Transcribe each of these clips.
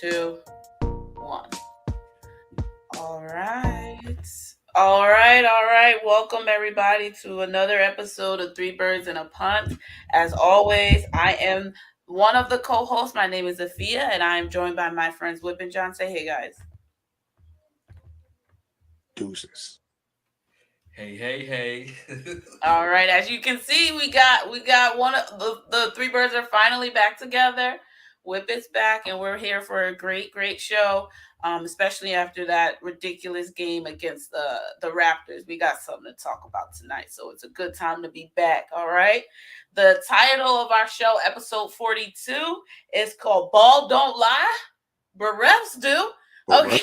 2, 1. All right. Welcome everybody to another episode of Three Birds and a Punt. As always, I am one of the co-hosts. My name is Afia, and I am joined by my friends Whip and John. Say hey, guys. Deuces. Hey. All right, as you can see, we got one of the three birds are finally back together. Whip is back, and we're here for a great show. Especially after that ridiculous game against the Raptors, we got something to talk about tonight. So it's a good time to be back. All right, the title of our show, episode 42, is called "Ball Don't Lie, but Refs Do." Okay.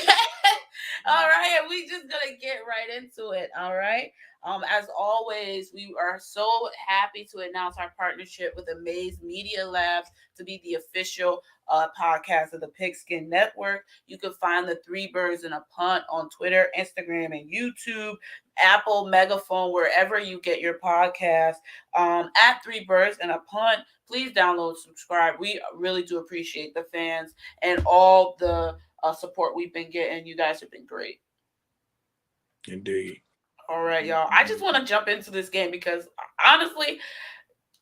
All right, and we just gonna get right into it. All right. As always, we are so happy to announce our partnership with AmazeMedia Labs to be the official podcast of the Pigskin Network. You can find the Three Birds and a Punt on Twitter, Instagram, and YouTube, Apple, Megaphone, wherever you get your podcast. At Three Birds and a Punt, please download, subscribe. We really do appreciate the fans and all the support we've been getting. You guys have been great. Indeed. All right, y'all. I just want to jump into this game because honestly,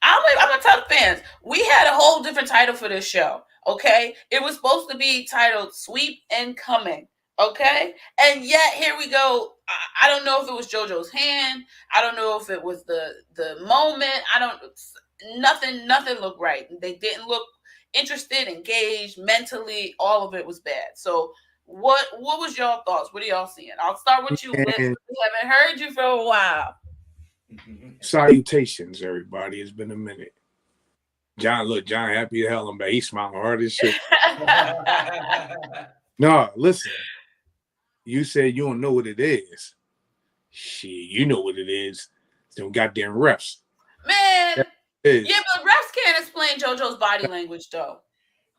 I'm gonna tell the fans we had a whole different title for this show. Okay, it was supposed to be titled "Sweep Incoming." Okay, and yet here we go. I don't know if it was JoJo's hand. I don't know if it was the moment. I don't. Nothing looked right. They didn't look interested, engaged, mentally. All of it was bad. So what was your thoughts? What are y'all seeing? I'll start with you, Whip. And We haven't heard you for a while. salutations, everybody. It's been a minute. John happy to hell I'm back. He's smiling hard as shit. No, listen. You said you don't know what it is. Shit, you know what it is. It's them goddamn refs. Man, That is. yeah, but refs can't explain JoJo's body language though.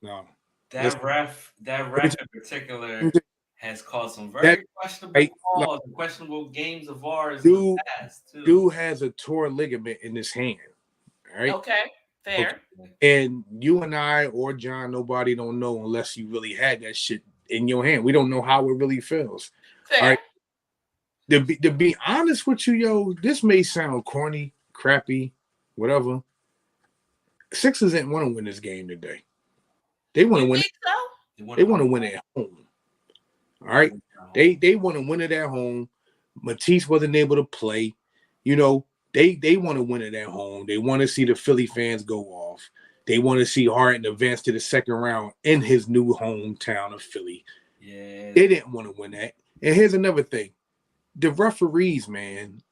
No. that ref in particular has caused some That very questionable right, like, calls and questionable games of ours in the past too. dude has a torn ligament in his hand. All right. Okay, fair. Okay. And you and I or John, nobody don't know unless you really had that shit in your hand. We don't know how it really feels. Fair. All right. To be honest with you, yo, this may sound corny, crappy, whatever. Sixers didn't want to win this game today. They want to win. Think so? They want to win at home. All right. They want to win it at home. Matisse wasn't able to play. You know, they want to win it at home. They want to see the Philly fans go off. They want to see Harden advance to the second round in his new hometown of Philly. Yeah. They didn't want to win that. And here's another thing. The referees, man.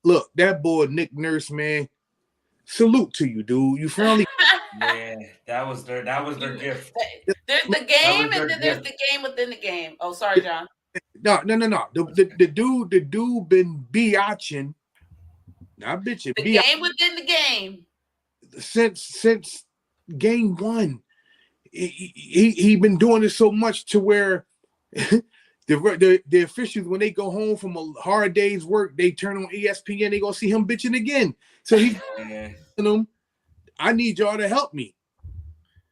Look, that boy Nick Nurse, man. Salute to you, dude. You finally. Yeah, that was their gift. There's the game, and then there's the game within the game. Oh, sorry, John. No. The dude been biatching. Not bitching. The game within the game. Since game one. He been doing it so much to where the officials, when they go home from a hard day's work, they turn on ESPN, they gonna see him bitching again. So he's them, I need y'all to help me.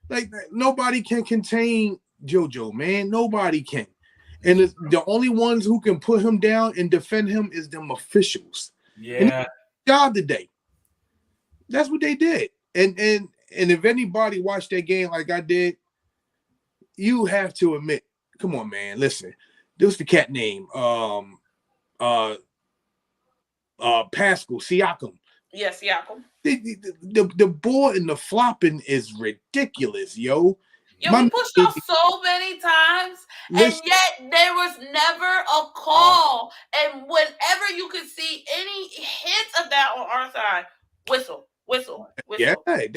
Like, nobody can contain JoJo, man. Nobody can. And the only ones who can put him down and defend him is them officials. Yeah. Job today. That's what they did. And if anybody watched that game like I did, you have to admit, come on, man. Listen, there was the cat name, Pascal Siakam. Yes, Siakam. The ball and the flopping is ridiculous, yo. Yo, he pushed off so many times, and yet there was never a call. And whenever you could see any hint of that on our side, whistle. Yeah, I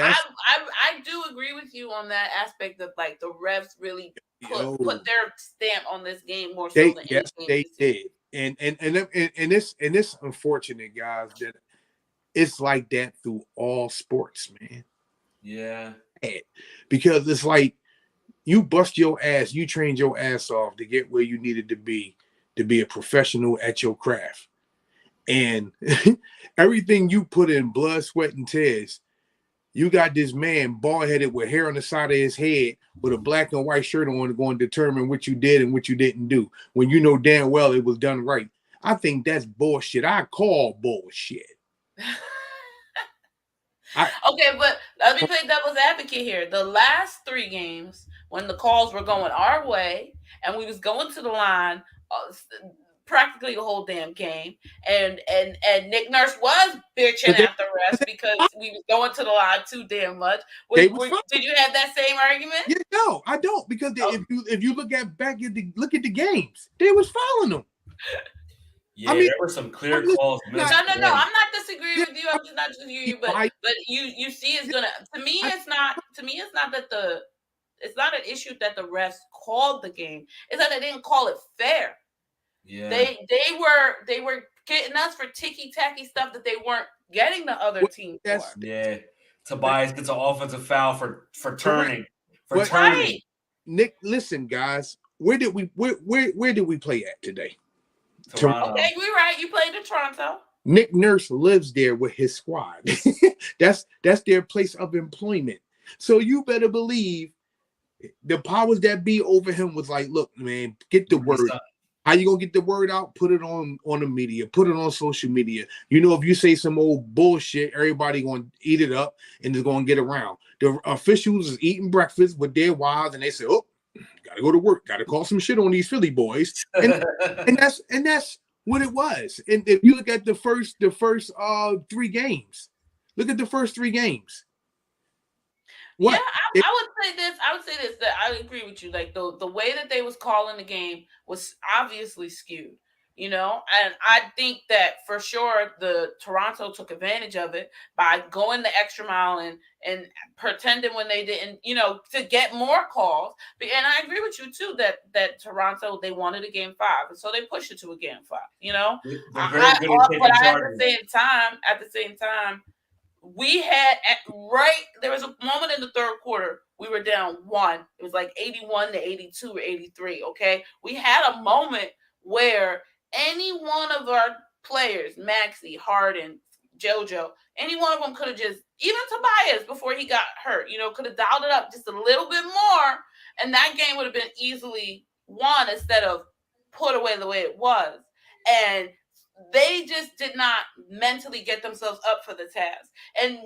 do agree with you on that aspect of, like, the refs really put their stamp on this game more so than yes, they did. And it's unfortunate, guys, that it's like that through all sports, man. Yeah. Because it's like you bust your ass, you trained your ass off to get where you needed to be a professional at your craft. And everything you put in blood, sweat, and tears, You got this man bald headed with hair on the side of his head with a black and white shirt on going to determine what you did and what you didn't do when you know damn well it was done right. I think that's bullshit. I call bullshit. Okay, but let me play devil's advocate here. The last 3 games, when the calls were going our way and we was going to the line practically the whole damn game, and Nick Nurse was bitching they, at the refs because we was going to the line too damn much. Did you have that same argument? Yeah, no, I don't, because if you look at the games, they was following them. Yeah, there were some clear calls. No. I'm not disagreeing with you. I'm just not disagreeing with you, but you see, it's gonna. To me, it's not that it's not an issue that the refs called the game. It's that they didn't call it fair. Yeah, they were getting us for ticky tacky stuff that they weren't getting the other team for. Yeah, Tobias gets an offensive foul for turning. For turning. Right. Nick, listen, guys, where did we play at today? Toronto. Okay, we're right. You played in Toronto. Nick Nurse lives there with his squad. that's their place of employment. So you better believe the powers that be over him was like, look, man, get the word. How you gonna get the word out? Put it on the media. Put it on social media. You know, if you say some old bullshit, everybody gonna eat it up and it's gonna get around. The officials is eating breakfast with their wives, and they say, "Oh, gotta go to work. Gotta call some shit on these Philly boys." And that's what it was. And if you look at the first 3 games, look at the first 3 games. What? Yeah, I would say this that I agree with you. Like the way that they was calling the game was obviously skewed, you know, and I think that for sure the Toronto took advantage of it by going the extra mile and pretending when they didn't, you know, to get more calls. And I agree with you too that Toronto, they wanted a game 5, and so they pushed it to a game 5. You know, but at the same time. We had there was a moment in the third quarter we were down 1. It was like 81 to 82 or 83. Okay, we had a moment where any one of our players, Maxey, Harden, JoJo, any one of them could have just, even Tobias before he got hurt, you know, could have dialed it up just a little bit more, and that game would have been easily won instead of put away the way it was. And they just did not mentally get themselves up for the task. And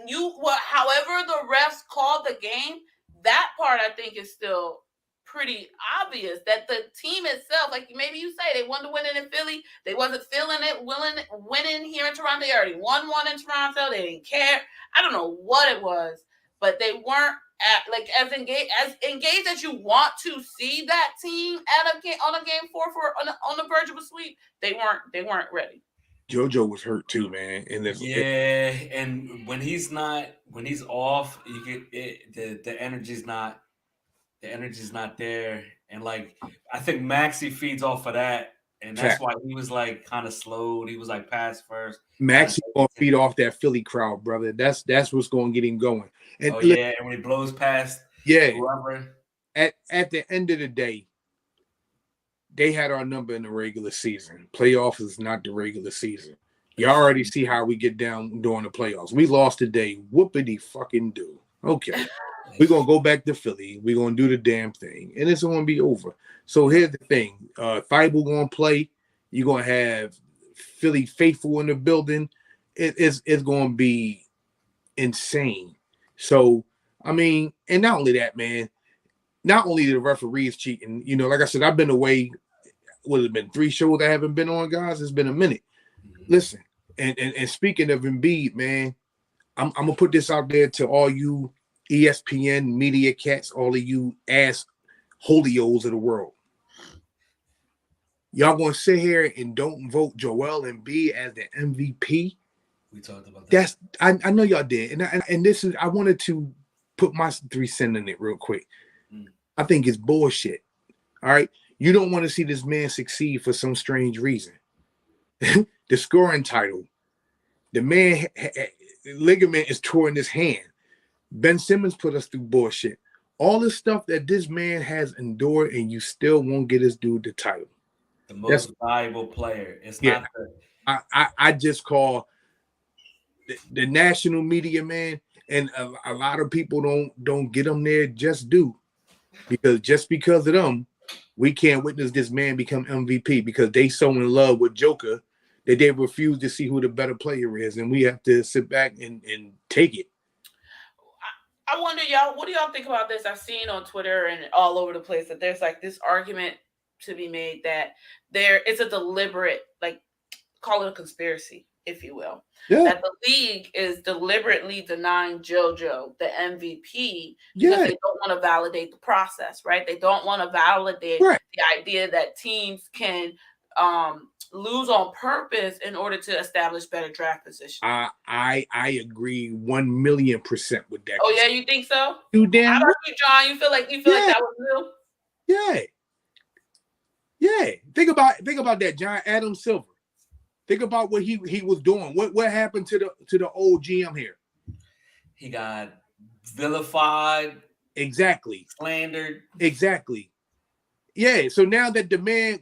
however the refs called the game, that part I think is still pretty obvious that the team itself, like maybe you say they wanted to win it in Philly, they wasn't feeling it, winning here in Toronto. They already won one in Toronto. They didn't care. I don't know what it was, but they weren't as engaged as you want to see that team at a game on a game 4 on the verge of a sweep. They weren't ready. JoJo was hurt too, man. And and when he's off, you get it, the energy's not there. And like I think Maxey feeds off of that, and that's why he was like kind of slowed. He was like pass first. Maxey gonna feed off that Philly crowd, brother. That's what's gonna get him going. And and when he blows past, whoever. At the end of the day, they had our number in the regular season. Playoffs is not the regular season. You already see how we get down during the playoffs. We lost today. Whoopity fucking do. Okay. We're going to go back to Philly. We're going to do the damn thing. And it's going to be over. So here's the thing. Thibault going to play. You're going to have Philly faithful in the building. It's going to be insane. So, I mean, and not only that, man, not only the referees cheating, you know, like I said, I've been away. What has it been 3 shows I haven't been on, guys? It's been a minute. Listen, and speaking of Embiid, man, I'm gonna put this out there to all you ESPN media cats, all of you ass holios of the world. Y'all gonna sit here and don't vote Joel Embiid as the MVP? We talked about that. I know y'all did, and this is I wanted to put my 3 cents in it real quick. I think it's bullshit. All right. You don't want to see this man succeed for some strange reason. The scoring title, the man ligament is torn in his hand. Ben Simmons put us through bullshit. All the stuff that this man has endured, and you still won't get his dude the title. The most valuable player. It's not. I just call the national media, man. and a lot of people don't get them there just due because of them, we can't witness this man become MVP because they so in love with Joker that they refuse to see who the better player is, and we have to sit back and take it. I wonder, y'all, what do y'all think about this? I've seen on Twitter and all over the place that there's like this argument to be made that it's a deliberate, like, call it a conspiracy, if you will. Yeah. That the league is deliberately denying JoJo the MVP because they don't want to validate the process, right? They don't want to validate the idea that teams can lose on purpose in order to establish better draft positions. I agree 1,000,000% with that. Oh yeah, you think so? You damn. How about you, John? You feel like that was real? Yeah. Yeah. Think about that, John. Adam Silver. Think about what he was doing. What happened to the old GM here? He got vilified. Exactly. Slandered. Exactly. Yeah. So now that the man,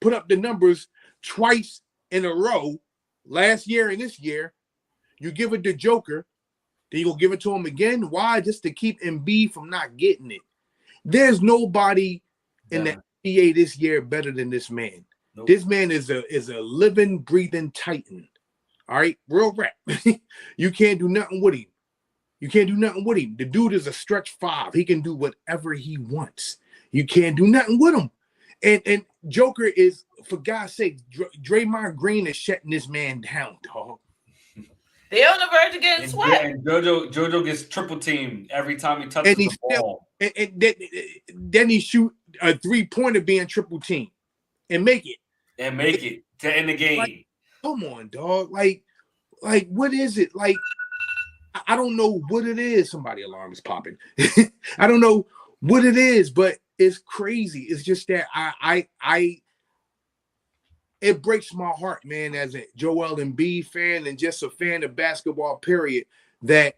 put up the numbers twice in a row, last year and this year, you give it to Joker, then you go give it to him again. Why? Just to keep Embiid from not getting it. There's nobody in the NBA this year better than this man. Nope. This man is a living, breathing titan. All right, real rap. You can't do nothing with him. The dude is a stretch 5. He can do whatever he wants. You can't do nothing with him. And Joker is, for God's sake, Draymond Green is shutting this man down, dog. They're on the verge of getting swept. And JoJo gets triple teamed every time he touches the ball. And then he shoot a 3-pointer being triple teamed. And make it to end the game. Like, come on, dog. Like, what is it? Like, I don't know what it is. Somebody's alarm is popping. I don't know what it is, but it's crazy. It's just that it breaks my heart, man, as a Joel Embiid fan and just a fan of basketball, period, that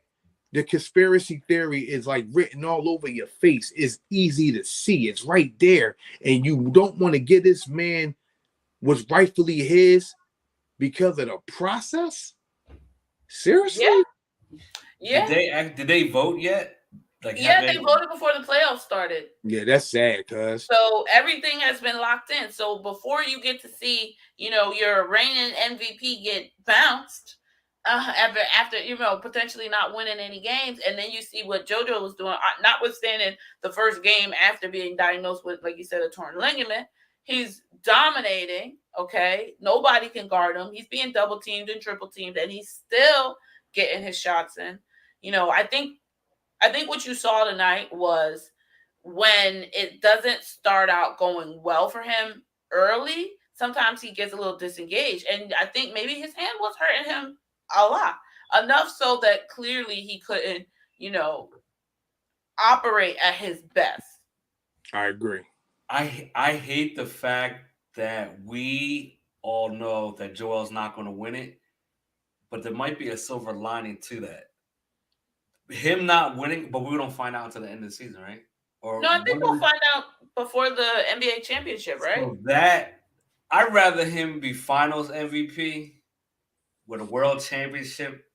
the conspiracy theory is like written all over your face. It's easy to see. It's right there. And you don't want to give this man what's rightfully his because of the process? Seriously? Yeah. Did they vote yet? They voted before the playoffs started. Yeah, that's sad, cuz. So everything has been locked in. So before you get to see, your reigning MVP get bounced, after potentially not winning any games, and then you see what JoJo was doing, notwithstanding the first game after being diagnosed with, like you said, a torn ligament, he's dominating. Okay, nobody can guard him. He's being double teamed and triple teamed, and he's still getting his shots in. I think what you saw tonight was when it doesn't start out going well for him early, sometimes he gets a little disengaged. And I think maybe his hand was hurting him a lot. Enough so that clearly he couldn't, operate at his best. I agree. I hate the fact that we all know that Joel's not going to win it, but there might be a silver lining to that. Him not winning, but we don't find out until the end of the season, right? No, I think we'll find out before the NBA championship, right? So that I'd rather him be Finals MVP with a World Championship.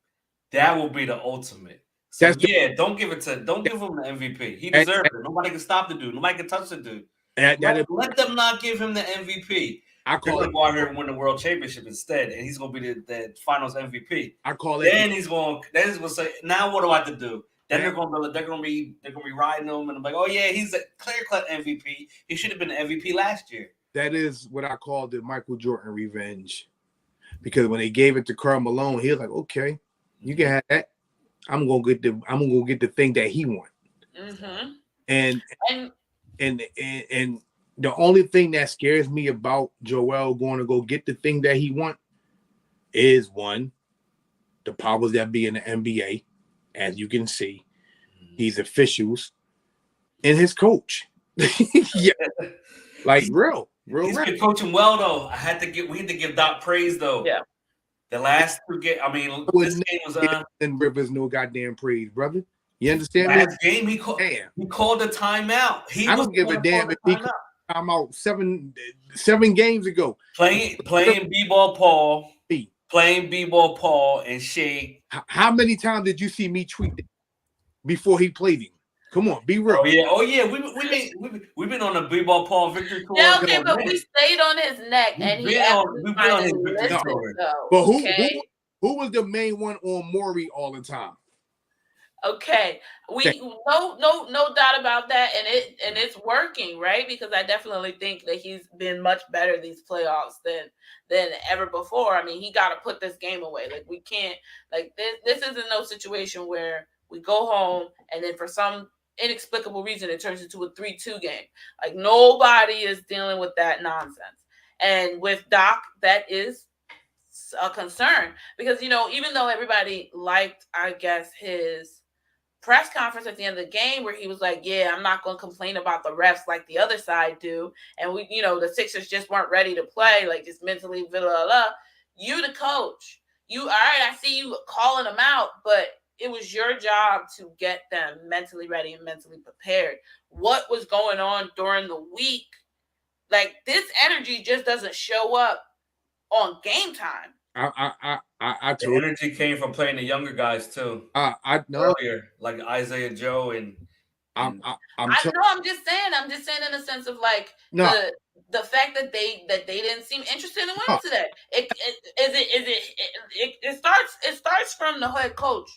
That will be the ultimate. So don't give him the MVP. He deserves it. Nobody can stop the dude. Nobody can touch the dude. Let them not give him the MVP. They're going to go out here and win the World Championship instead, and he's going to be the Finals MVP. I call it. Then he's going to say, now what do I have to do? Then they're going to be riding him, and I'm like, oh yeah, he's a clear-cut MVP. He should have been the MVP last year. That is what I call the Michael Jordan revenge, because when they gave it to Karl Malone, he was like, okay, you can have that. I'm gonna get the thing that he wants. Mm-hmm. And the only thing that scares me about Joel going to go get the thing that he wants is, one, the powers that be in the NBA, as you can see, these officials and his coach. Yeah, like real. He's been coaching well though. We had to give Doc praise though. Yeah. The last 2 games, this game was and Rivers no goddamn praise, brother. You understand? Last game he called the timeout. I don't give a damn if he called time out 7 games ago. Playing B-ball Paul. playing b-ball Paul and Shake. How many times did you see me tweet that before he played him? Come on, be real. Oh yeah. We've been on a b-ball Paul victory tour. Yeah, okay, but we stayed on his neck, and he actually we've been on finally his victory listened. tour. Though, But okay? who was the main one on Maury all the time? Okay, no doubt about that, and it's working, right? Because I definitely think that he's been much better these playoffs than ever before. I mean, he got to put this game away. Like we can't, like this isn't no situation where we go home and then for some inexplicable reason it turns into a 3-2 game. Like nobody is dealing with that nonsense. And with Doc, that is a concern because even though everybody liked, I guess, his press conference at the end of the game where he was like, yeah, I'm not going to complain about the refs like the other side do. And the Sixers just weren't ready to play, like just mentally, blah, blah, blah. You, the coach, all right, I see you calling them out, but it was your job to get them mentally ready and mentally prepared. What was going on during the week? Like this energy just doesn't show up on game time. I the energy came from playing the younger guys too. I know earlier, like Isaiah Joe and I'm just saying in the sense of like the fact that they didn't seem interested in winning today. It starts from the head coach.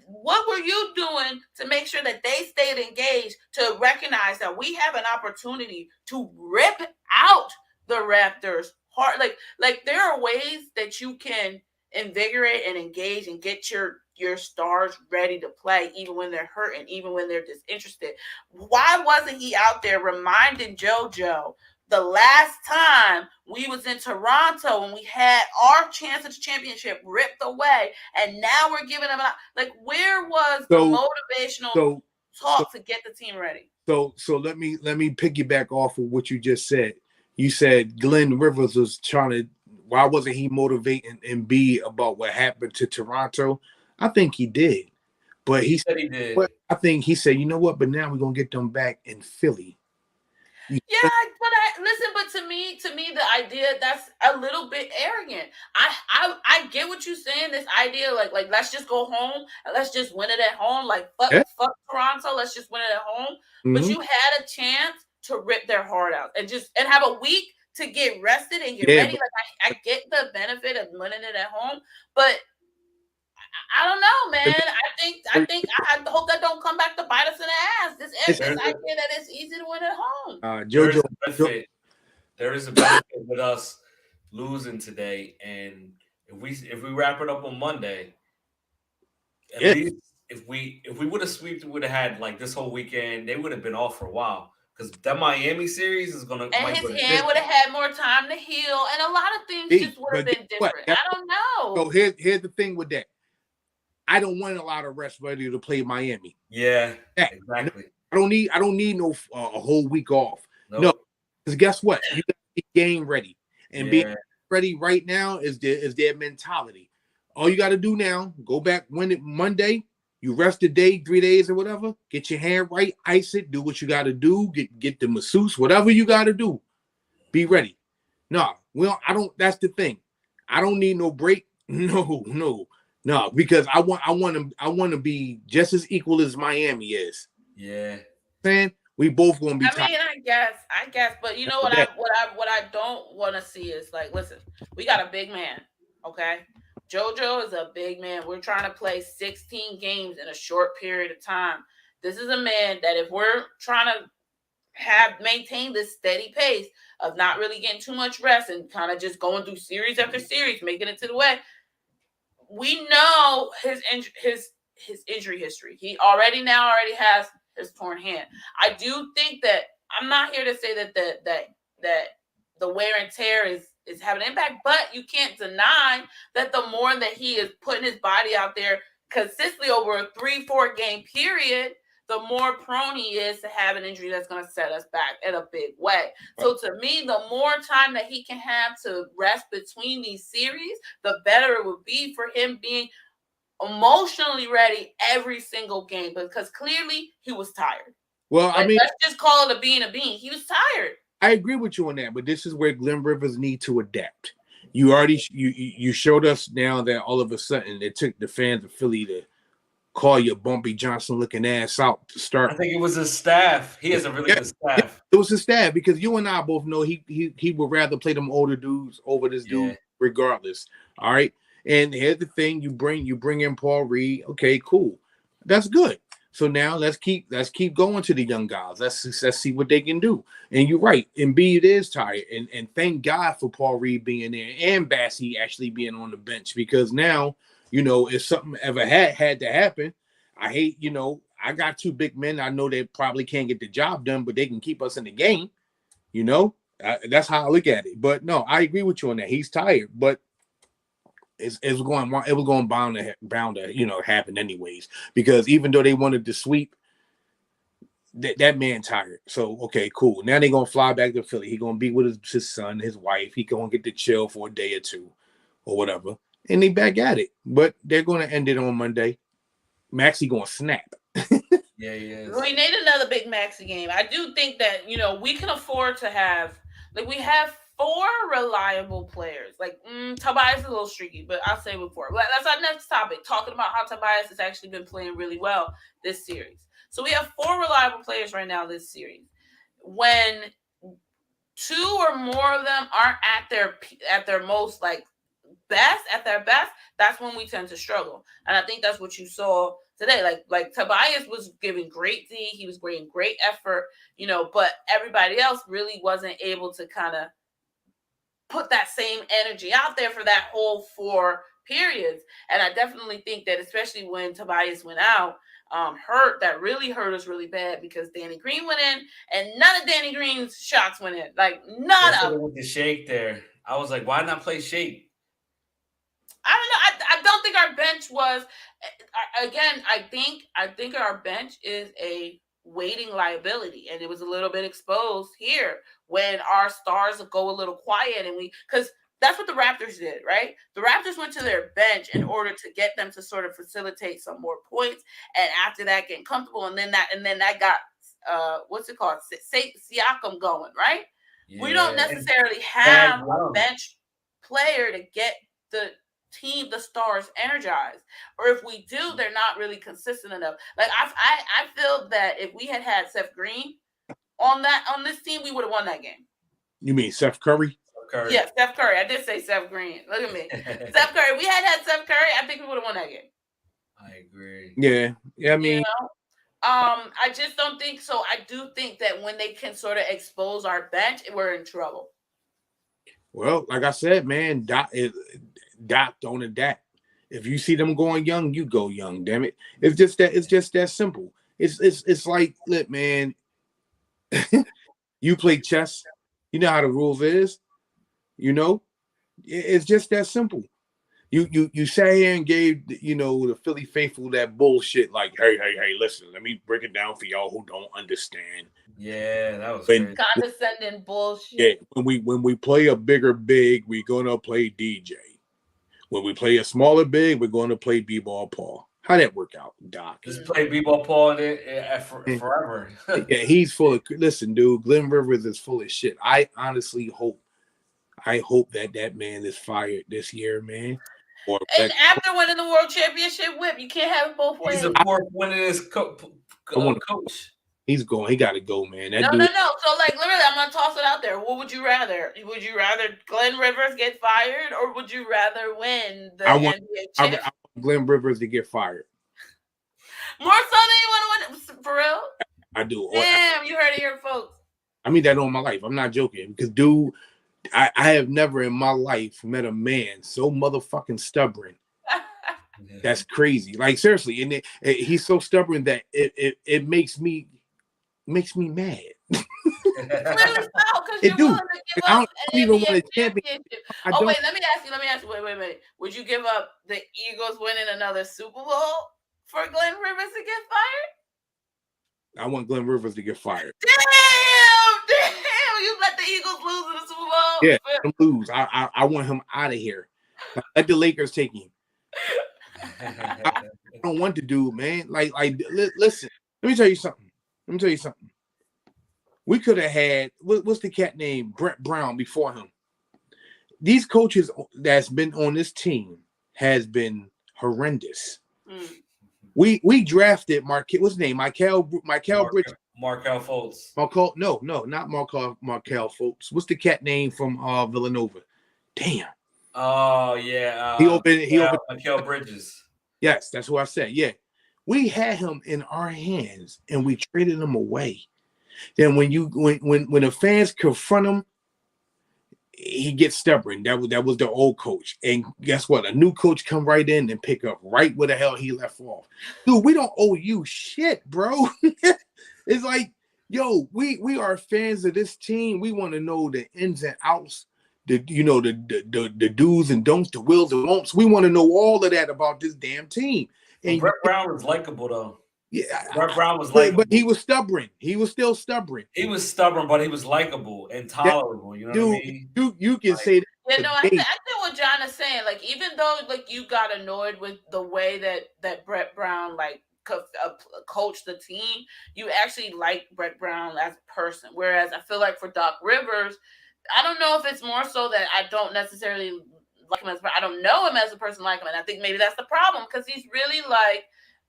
What were you doing to make sure that they stayed engaged, to recognize that we have an opportunity to rip out the Raptors hard? Like there are ways that you can invigorate and engage and get your stars ready to play even when they're hurt and even when they're disinterested. Why wasn't he out there reminding JoJo the last time we was in Toronto and we had our chance at the championship ripped away, and now we're giving them like, where was the motivational talk to get the team ready? So let me piggyback off of what you just said. You said Glenn Rivers was trying to. Why wasn't he motivating Embiid about what happened to Toronto? I think he did, but he said he did. But I think he said, you know what? But now we're gonna get them back in Philly. But to me, the idea that's a little bit arrogant. I get what you're saying. This idea, like let's just go home and let's just win it at home. Like fuck Toronto, let's just win it at home. Mm-hmm. But you had a chance to rip their heart out and have a week to get rested and get ready. Like I get the benefit of winning it at home, but I don't know, man. I hope that don't come back to bite us in the ass. This idea that it's easy to win at home. There is a benefit with us losing today, and if we wrap it up on Monday, at least if we would have swept, we would have had like this whole weekend. They would have been off for a while because that Miami series is gonna. And his hand would have had more time to heal, and a lot of things just would have been different. I don't know. So here's the thing with that. I don't want a lot of rest ready to play Miami. Yeah, exactly. I don't need no a whole week off. Nope. No, because guess what? You got to be game ready, and being ready right now is their mentality. All you got to do now, go back Monday. You rest a day, 3 days or whatever. Get your hand right, ice it, do what you got to do. Get the masseuse, whatever you got to do. Be ready. No, I don't. That's the thing. I don't need no break. No, because I want to be just as equal as Miami is. Yeah, man, we both gonna be. I mean, I guess, but you know what I don't want to see is like, listen, we got a big man, okay? JoJo is a big man. We're trying to play 16 games in a short period of time. This is a man that if we're trying to maintain this steady pace of not really getting too much rest and kind of just going through series after series, making it to the way. We know his injury history. He already has his torn hand. I do think that I'm not here to say that the wear and tear is having an impact, but you can't deny that the more that he is putting his body out there consistently over a 3-4 game period, the more prone he is to have an injury that's going to set us back in a big way. So to me, the more time that he can have to rest between these series, the better it would be for him being emotionally ready every single game, because clearly he was tired. Well, I mean, let's just call it a bean. He was tired. I agree with you on that, but this is where Glenn Rivers need to adapt. you showed us now that all of a sudden it took the fans of Philly to call your Bumpy Johnson looking ass out to start. I think it was his staff. He has a really good staff. It was his staff because you and I both know he would rather play them older dudes over this dude regardless. All right. And here's the thing: you bring in Paul Reed. Okay, cool, that's good. So now let's keep going to the young guys. Let's see what they can do. And you're right, Embiid is tired, and thank God for Paul Reed being there and Bassey actually being on the bench because now if something ever had to happen, I hate I got two big men. I know they probably can't get the job done, but they can keep us in the game. That's how I look at it. But no, I agree with you on that. He's tired, but it was going bound to happen anyways. Because even though they wanted to sweep, that man tired. So okay, cool. Now they're gonna fly back to Philly. He's gonna be with his son, his wife. He gonna get to chill for a day or two, or whatever. And they back at it. But they're gonna end it on Monday. Maxey gonna snap. Yeah, he is. We need another big Maxey game. I do think that we can afford to have we have 4 reliable players. Tobias is a little streaky, but I'll say before. That's our next topic, talking about how Tobias has actually been playing really well this series. So we have 4 reliable players right now this series. When 2 or more of them aren't at their most best, that's when we tend to struggle. And I think that's what you saw today. Like Tobias was giving great D, he was giving great effort, but everybody else really wasn't able to kind of put that same energy out there for that whole 4 periods. And I definitely think that, especially when Tobias went out, that really hurt us really bad because Danny Green went in and none of Danny Green's shots went in. None of them. With the Shake there. I was like, why not play Shake? I don't know. I don't think our bench was. Again, I think our bench is a waiting liability, and it was a little bit exposed here when our stars go a little quiet, and because that's what the Raptors did, right? The Raptors went to their bench in order to get them to sort of facilitate some more points, and after that, getting comfortable, and then that got what's it called, Siakam going, right? Yeah. We don't necessarily have a bench player to get the stars energized, or if we do, they're not really consistent enough. I feel that if we had Seth Green on this team, we would have won that game. You mean Seth Curry? Yeah, Steph Curry. I did say Seth Green. Look at me. Steph Curry. If we had Seth Curry, I think we would have won that game. I agree. Yeah. I mean, I just don't think so. I do think that when they can sort of expose our bench, we're in trouble. Well, like I said, man, Doc don't adapt. If you see them going young, you go young. Damn it! It's just that simple. It's like, look, man. You play chess. You know how the rules is. It's just that simple. You sat here and gave the Philly faithful that bullshit. Like, hey, listen, let me break it down for y'all who don't understand. Yeah, that was condescending bullshit. Yeah, when we play a bigger big, we're gonna play DJ. When we play a smaller big, we're going to play B-Ball Paul. How'd that work out, Doc? Just play B-Ball Paul forever. Yeah, he's full of... Listen, dude, Glenn Rivers is full of shit. I honestly hope that man is fired this year, man. And after winning the World Championship whip, you can't have it both ways. He's a fourth winningest coach. He's going. He got to go, man. No. So, literally, I'm gonna toss it out there. What would you rather? Would you rather Glenn Rivers get fired, or would you rather win the NBA chip? I want Glenn Rivers to get fired. More so than you want to win, for real? I do. Damn, you heard it here, folks. I mean that all my life. I'm not joking. Because, dude, I have never in my life met a man so motherfucking stubborn. That's crazy. Like, seriously, and he's so stubborn that it makes me mad. It do. I don't even want a championship. Wait, let me ask you. Wait. Would you give up the Eagles winning another Super Bowl for Glenn Rivers to get fired? I want Glenn Rivers to get fired. Damn! You let the Eagles lose in the Super Bowl? Yeah, let him lose. I want him out of here. Let the Lakers take him. I don't want to do, man. Listen. Let me tell you something. We could have had what's the cat name? Brett Brown before him. these coaches that's been on this team has been horrendous. Mm. We drafted what's his name? Michael Bridges. Markel Fultz. No, not Markel Fultz. What's the cat name from Villanova? Damn. Oh yeah. He opened Michael Bridges. Yes, that's what I said. Yeah. We had him in our hands and we traded him away. Then when the fans confront him, he gets stubborn. That was the old coach. And guess what? A new coach come right in and pick up right where the hell he left off. Dude, we don't owe you shit, bro. It's like, yo, we are fans of this team. We want to know the ins and outs, the do's and don'ts, the wills and won'ts. We want to know all of that about this damn team. And Brett Brown was likable though. Yeah, Brett Brown was likable. But he was stubborn. He was still stubborn. He was stubborn, but he was likable and tolerable. You know what I mean? You can say that. Yeah, no, I think what John is saying. Like, even though like you got annoyed with the way that Brett Brown like coached the team, you actually like Brett Brown as a person. Whereas I feel like for Doc Rivers, I don't know if it's more so that I don't necessarily like him I don't know him as a person like him, and I think maybe that's the problem because he's really like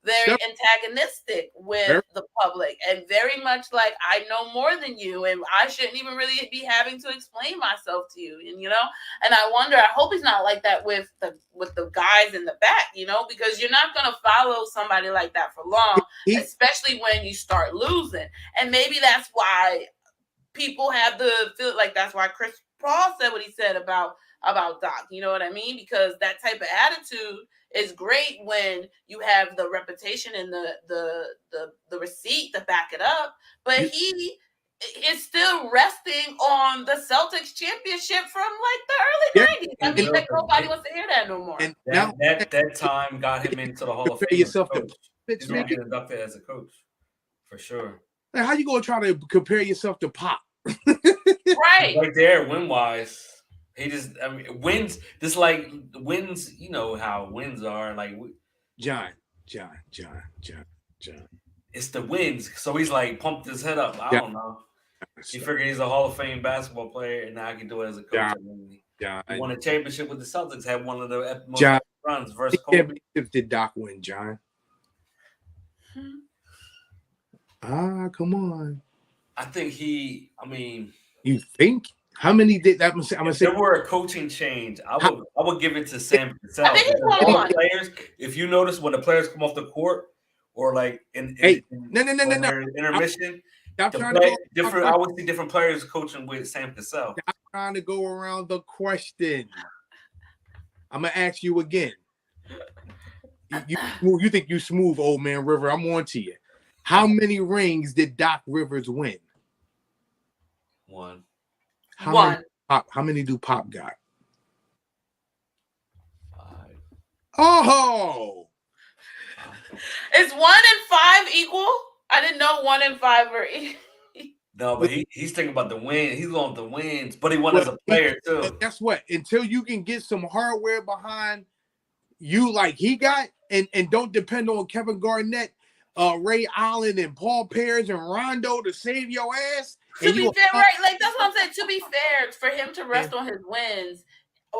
very antagonistic with the public and very much like I know more than you and I shouldn't even really be having to explain myself to you, and and I wonder, I hope he's not like that with the guys in the back, because you're not going to follow somebody like that for long, especially when you start losing. And maybe that's why people have the feel like that's why Chris Paul said what he said about Doc, you know what I mean? Because that type of attitude is great when you have the reputation and the receipt to back it up, but he is still resting on the Celtics championship from like the early 90s. I mean, like nobody wants to hear that no more. And now that time got him into the Hall of Fame. He's gonna get inducted as a coach for sure. Like, how you gonna try to compare yourself to Pop? Right there, win wise. He just, wins. This like wins. You know how wins are. Like John. It's the wins. So he's like pumped his head up. I don't know. He figured he's a Hall of Fame basketball player, and now I can do it as a coach. He won a championship with the Celtics. Had one of the most runs versus Kobe. Did Doc win, John? Come on. I think he. You think? How many did that? I'm gonna say there were a coaching change. I would give it to Sam Cassell. I think it's one. Players, if you notice when the players come off the court or like in intermission, different. I would see different players coaching with Sam Cassell. I'm trying to go around the question. I'm gonna ask you again. You think you smooth, old man River? I'm on to you. How many rings did Doc Rivers win? One. How many do Pop got? 5. Oh! Is 1 and 5 equal? I didn't know 1 and 5 were equal. No, but he's thinking about the win. He's going the wins, but he won as a player too. Guess what? Until you can get some hardware behind you like he got, and don't depend on Kevin Garnett, Ray Allen, and Paul Pierce and Rondo to save your ass. To be fair, right? Like that's what I'm saying. To be fair, for him to rest on his wins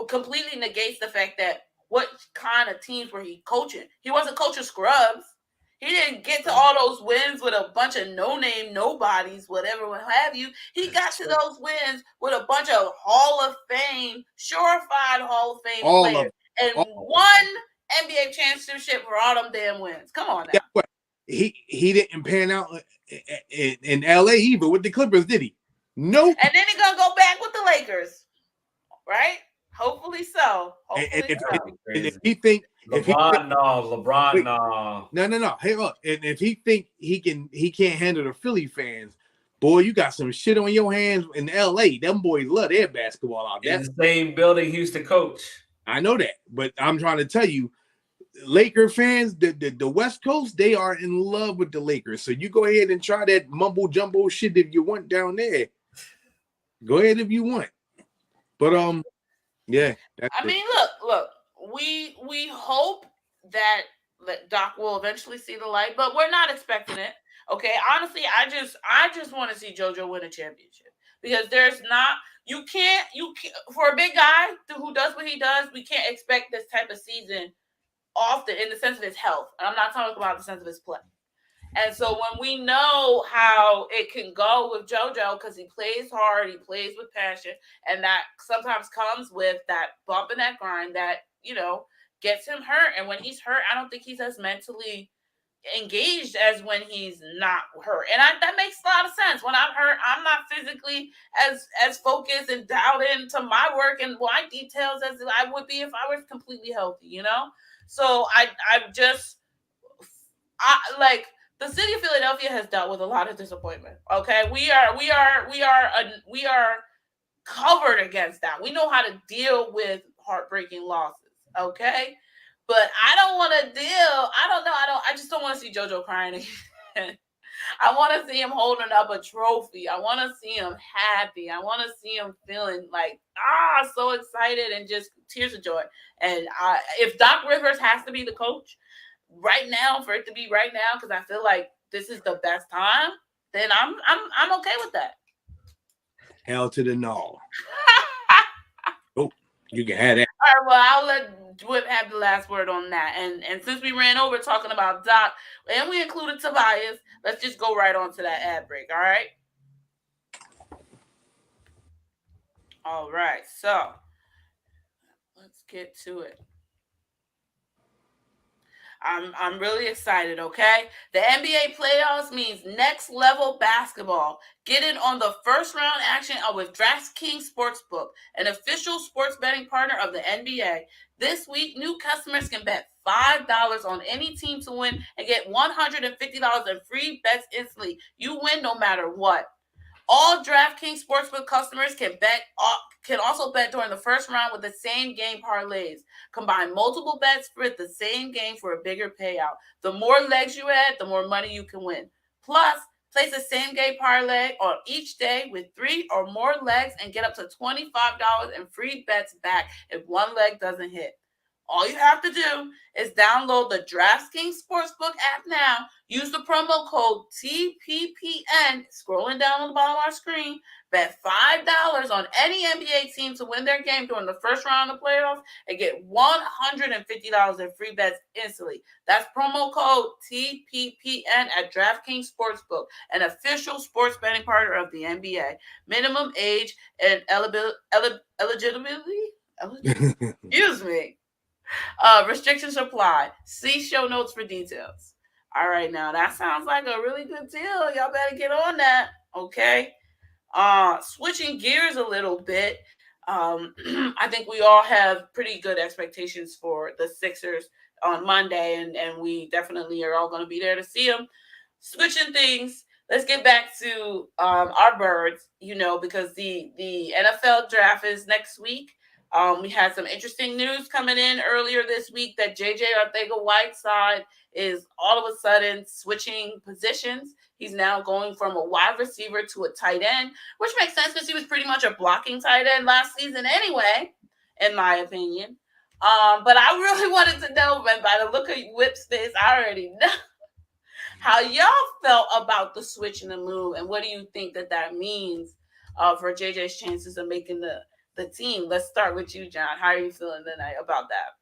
completely negates the fact that what kind of teams were he coaching? He wasn't coaching scrubs. He didn't get to all those wins with a bunch of no-name nobodies, whatever, what have you. He got to those wins with a bunch of Hall of Fame, surefire Hall of Fame players, and one NBA championship for all them damn wins. Come on now. Yeah, he didn't pan out in LA either with the Clippers, did he? Nope. And then he's gonna go back with the Lakers, right? Hopefully so. And if he think LeBron, no. Hey, look, and if he think he can't handle the Philly fans, boy, you got some shit on your hands in LA. Them boys love their basketball out there. In the same building he used to coach. I know that, but I'm trying to tell you, Laker fans, the West Coast, they are in love with the Lakers. So you go ahead and try that mumbo jumbo shit if you want down there. Go ahead if you want. But yeah. I mean, look. We hope that Doc will eventually see the light, but we're not expecting it. Okay, honestly, I just want to see JoJo win a championship because For a big guy who does what he does, we can't expect this type of season often in the sense of his health. And I'm not talking about the sense of his play. And so when we know how it can go with JoJo, because he plays hard, he plays with passion, and that sometimes comes with that bump in that grind that, gets him hurt. And when he's hurt, I don't think he's as mentally engaged as when he's not hurt. And that makes a lot of sense. When I'm hurt, I'm not physically as focused and dialed into my work and my details as I would be if I was completely healthy. So I like the city of Philadelphia has dealt with a lot of disappointment. Okay, we are covered against that. We know how to deal with heartbreaking losses. Okay, but I don't want to deal. I don't know. I just don't want to see JoJo crying again. I want to see him holding up a trophy. I want to see him happy. I want to see him feeling like so excited and just tears of joy. And if Doc Rivers has to be the coach right now, for it to be right now, because I feel like this is the best time, then I'm okay with that. Hell to the no. Oh, you can have that. All right, well, I'll let Dwip have the last word on that. And since we ran over talking about Doc and we included Tobias, let's just go right on to that ad break. All right. All right. So let's get to it. I'm really excited, okay? The NBA playoffs means next level basketball. Get in on the first round action with DraftKings Sportsbook, an official sports betting partner of the NBA. This week, new customers can bet $5 on any team to win and get $150 in free bets instantly. You win no matter what. All DraftKings Sportsbook customers can also bet during the first round with the same game parlays. Combine multiple bets for the same game for a bigger payout. The more legs you add, the more money you can win. Plus, place the same game parlay on each day with 3 or more legs and get up to $25 in free bets back if one leg doesn't hit. All you have to do is download the DraftKings Sportsbook app now. Use the promo code TPPN, scrolling down on the bottom of our screen. Bet $5 on any NBA team to win their game during the first round of the playoffs and get $150 in free bets instantly. That's promo code TPPN at DraftKings Sportsbook, an official sports betting partner of the NBA. Minimum age and eligibility? Excuse me. Restrictions apply. See show notes for details. All right, now that sounds like a really good deal. Y'all better get on that. Okay. Switching gears a little bit. I think we all have pretty good expectations for the Sixers on Monday, and we definitely are all going to be there to see them. Switching things, let's get back to our birds, because the NFL draft is next week. We had some interesting news coming in earlier this week that JJ Arcega-Whiteside is all of a sudden switching positions. He's now going from a wide receiver to a tight end, which makes sense because he was pretty much a blocking tight end last season anyway, in my opinion. But I really wanted to know, and by the look of Whip's face, I already know how y'all felt about the switch and the move, and what do you think that means for JJ's chances of making the team? Let's start with you, John. How are you feeling tonight about that?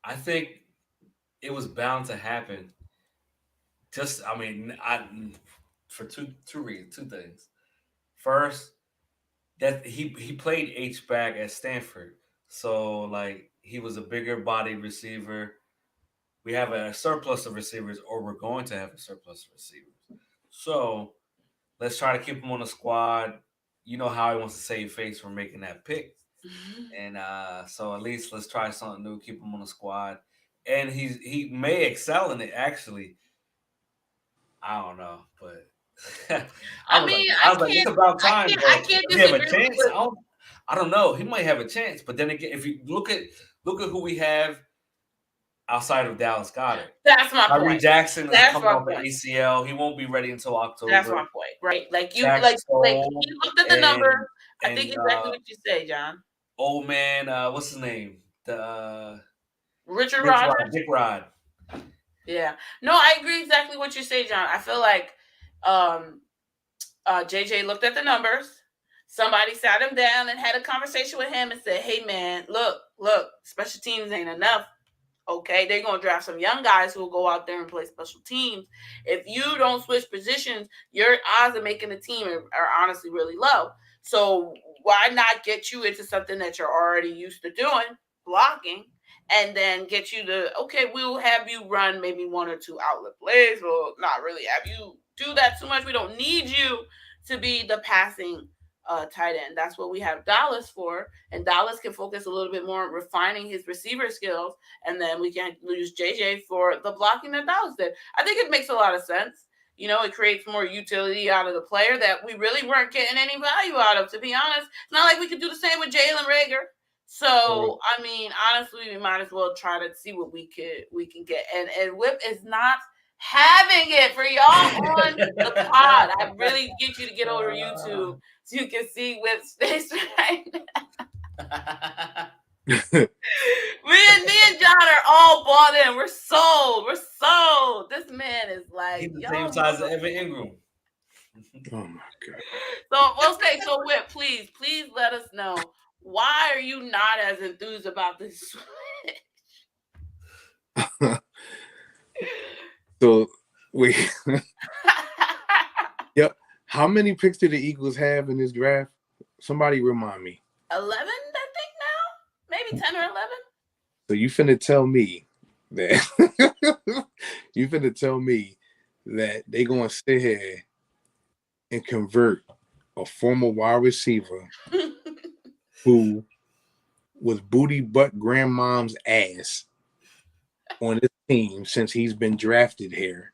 I think it was bound to happen. For two reasons, two things. First, that he played H back at Stanford, so like he was a bigger body receiver. We have a surplus of receivers, or we're going to have a surplus of receivers. So let's try to keep him on the squad. You know how he wants to save face from making that pick. And so at least let's try something new, keep him on the squad. And he may excel in it, actually. I don't know, but I mean, it's about time. I can't Does he have a disagree chance? with I don't know. He might have a chance, but then again, if you look at who we have outside of Dallas Goedert. That's my Tyree point. Jackson is That's coming my off an point. ACL. He won't be ready until October. That's my point, right? Like you, Jack like Stoll you looked at the number. I and, think exactly what you say, John. Old man, what's his name? The Richard Rodgers. Dick Rod. Yeah. No, I agree exactly what you say, John. I feel like JJ looked at the numbers, somebody sat him down and had a conversation with him and said, "Hey man, look, special teams ain't enough. Okay, they're gonna draft some young guys who will go out there and play special teams. If you don't switch positions, your odds of making the team are honestly really low. So why not get you into something that you're already used to doing, blocking, and then get you to, okay, we'll have you run maybe one or two outlet plays. We'll not really have you do that too much. We don't need you to be the passing tight end. That's what we have Dallas for, and Dallas can focus a little bit more on refining his receiver skills, and then we can use JJ for the blocking that Dallas did. I think it makes a lot of sense. You know, it creates more utility out of the player that we really weren't getting any value out of, to be honest. It's not like we could do the same with Jalen Rager. So I mean, honestly, we might as well try to see what we can get. And Whip is not having it for y'all on the pod. I really get you to get over YouTube so you can see Whip's face right now. me and John are all bought in. We're sold. We're sold. This man is like, he's the same size as Evan Ingram. Oh my god. So okay, so Whip, please let us know, why are you not as enthused about this switch? So wait. Yep. How many picks did the Eagles have in this draft? Somebody remind me. 11, I think now. Maybe 10 or 11. So you finna tell me that they gonna sit here and convert a former wide receiver who was booty butt grandmom's ass on this team since he's been drafted here,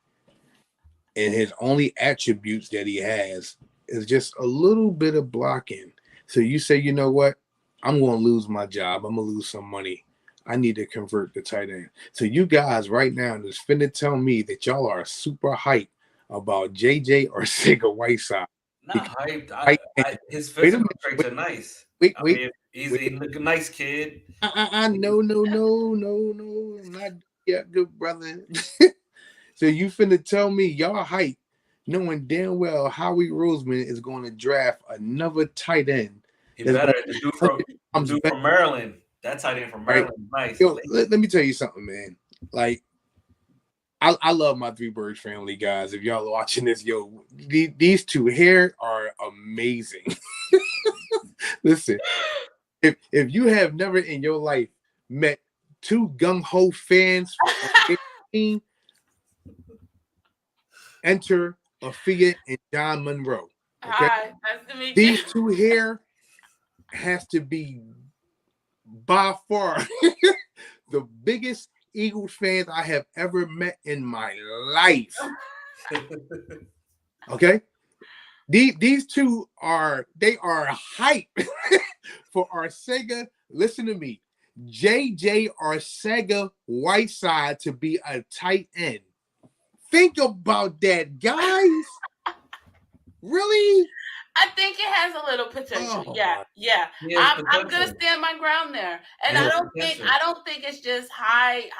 and his only attributes that he has is just a little bit of blocking. So you say, you know what? I'm going to lose my job. I'm going to lose some money. I need to convert the tight end. So you guys right now is finna tell me that y'all are super hyped about JJ or Arcega-Whiteside. Not hyped. His physical traits are nice. Wait. He's a nice kid. No, not yet, good brother. So you finna tell me y'all hype, knowing damn well Howie Roseman is going to draft another tight end. He better. The dude from Maryland. That tight end from Maryland, right? Nice. Yo, let me tell you something, man. Like, I love my Three Birds family, guys. If y'all are watching this, yo, these two here are amazing. Listen, if you have never in your life met two gung-ho fans from team, enter Afia and John Monroe. Okay? Hi, nice to meet These you. two here has to be by far the biggest Eagles fans I have ever met in my life. Okay? These two are hype for Arcega. Listen to me. JJ Arcega-Whiteside to be a tight end. Think about that, guys. Really? I think it has a little potential. Oh, yeah. I'm gonna stand my ground there, and I don't think it's just high,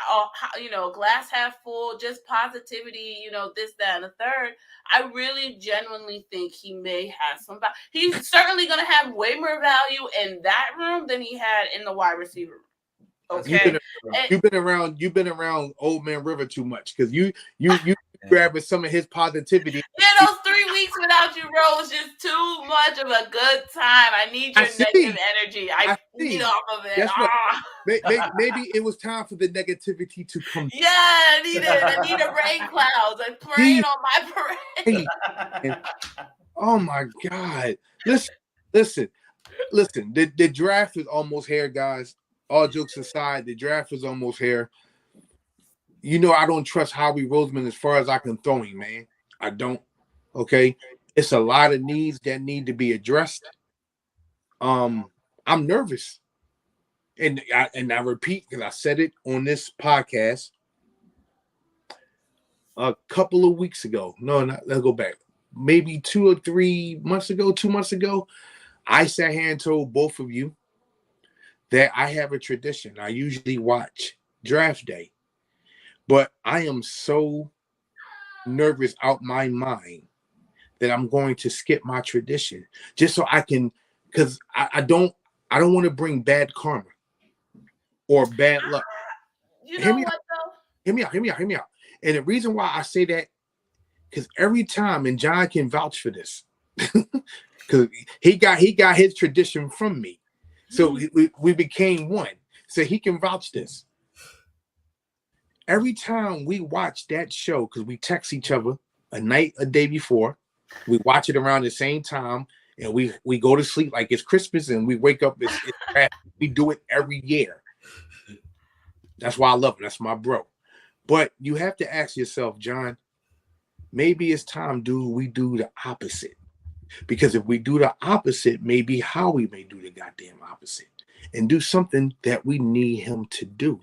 glass half full, just positivity, this, that, and the third. I really genuinely think he may have some value. He's certainly gonna have way more value in that room than he had in the wide receiver room. Okay, you've been around Old Man River too much, because you grabbing some of his positivity. Yeah, those 3 weeks without you, bro, was just too much of a good time. I need your negative energy. I feed off of it. Maybe it was time for the negativity to come. Yeah, I need rain clouds. I'm praying on my parade. Oh my God! Listen. The draft is almost here, guys. All jokes aside, the draft is almost here. You know I don't trust Howie Roseman as far as I can throw him, man. I don't. Okay, it's a lot of needs that need to be addressed. I'm nervous, and I repeat, because I said it on this podcast a couple of weeks ago. Let's go back. Maybe 2 or 3 months ago. 2 months ago, I sat here and told both of you that I have a tradition. I usually watch draft day, but I am so nervous out my mind that I'm going to skip my tradition just so I can because I don't want to bring bad karma or bad luck. You Hear know me out. what though? Hear me out. Hear me out. Hear me out. And the reason why I say that, because every time, and John can vouch for this, because he got his tradition from me, so we became one. So he can vouch this. Every time we watch that show, because we text each other a day before, we watch it around the same time, and we go to sleep like it's Christmas, and we wake up it's we do it every year. That's why I love him. That's my bro. But you have to ask yourself, John, maybe it's time we do the opposite. Because if we do the opposite, maybe Howie may do the goddamn opposite and do something that we need him to do.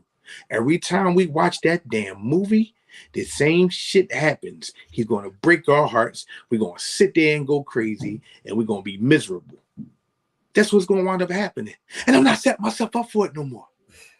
Every time we watch that damn movie, the same shit happens. He's going to break our hearts. We're going to sit there and go crazy, and we're going to be miserable. That's what's going to wind up happening. And I'm not setting myself up for it no more.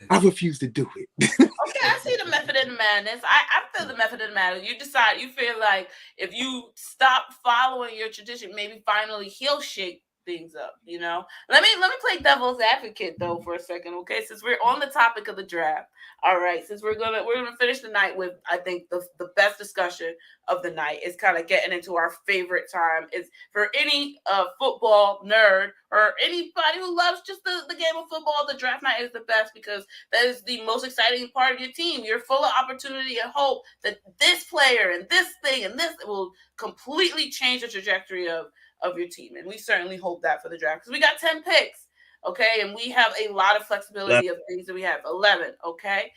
I refuse to do it. Okay, I see the method in the madness. I feel the method in the madness. You feel like if you stop following your tradition, maybe finally he'll shake things up, you know. Let me play devil's advocate though for a second, okay? Since we're on the topic of the draft. All right, since we're gonna finish the night with, I think, the best discussion of the night is kind of getting into our favorite time. Is for any football nerd or anybody who loves just the game of football, the draft night is the best because that is the most exciting part of your team. You're full of opportunity and hope that this player and this thing and this will completely change the trajectory of your team. And we certainly hope that for the draft because we got 10 picks, okay? And we have a lot of flexibility of things that we have. 11, okay?